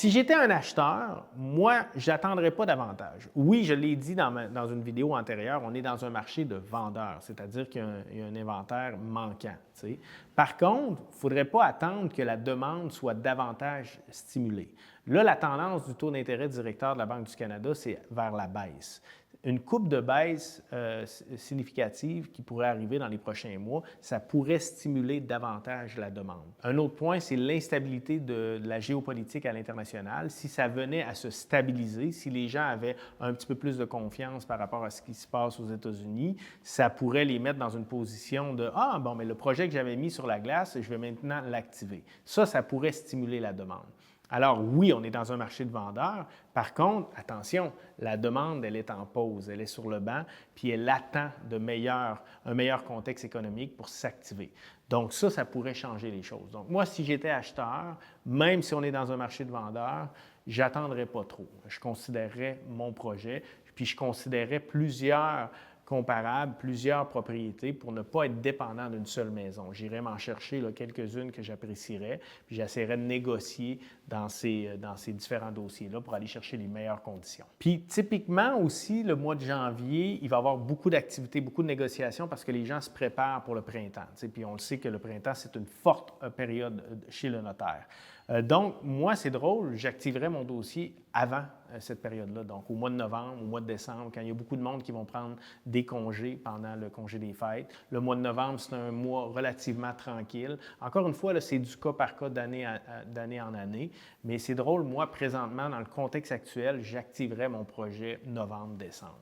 si j'étais un acheteur, moi, je n'attendrais pas davantage. Oui, je l'ai dit dans une vidéo antérieure, on est dans un marché de vendeurs, c'est-à-dire qu'il y a un inventaire manquant. T'sais. Par contre, il ne faudrait pas attendre que la demande soit davantage stimulée. Là, la tendance du taux d'intérêt directeur de la Banque du Canada, c'est vers la baisse. Une coupe de baisse significative qui pourrait arriver dans les prochains mois, ça pourrait stimuler davantage la demande. Un autre point, c'est l'instabilité de la géopolitique à l'international. Si ça venait à se stabiliser, si les gens avaient un petit peu plus de confiance par rapport à ce qui se passe aux États-Unis, ça pourrait les mettre dans une position de « Ah, bon, mais le projet que j'avais mis sur la glace, je vais maintenant l'activer. » Ça pourrait stimuler la demande. Alors oui, on est dans un marché de vendeurs. Par contre, attention, la demande, elle est en pause, elle est sur le banc, puis elle attend un meilleur contexte économique pour s'activer. Donc ça pourrait changer les choses. Donc moi, si j'étais acheteur, même si on est dans un marché de vendeurs, j'attendrai pas trop. Je considérerais mon projet, puis je considérerais plusieurs comparables, plusieurs propriétés pour ne pas être dépendant d'une seule maison. J'irais m'en chercher quelques-unes que j'apprécierais, puis j'essaierais de négocier dans ces différents dossiers-là pour aller chercher les meilleures conditions. Puis typiquement aussi, le mois de janvier, il va y avoir beaucoup d'activités, beaucoup de négociations parce que les gens se préparent pour le printemps. Puis on le sait que le printemps, c'est une forte période chez le notaire. Donc, moi, c'est drôle, j'activerai mon dossier avant cette période-là, donc au mois de novembre, au mois de décembre, quand il y a beaucoup de monde qui vont prendre des congés pendant le congé des fêtes. Le mois de novembre, c'est un mois relativement tranquille. Encore une fois, là, c'est du cas par cas d'année en année, mais c'est drôle, moi, présentement, dans le contexte actuel, j'activerai mon projet novembre-décembre.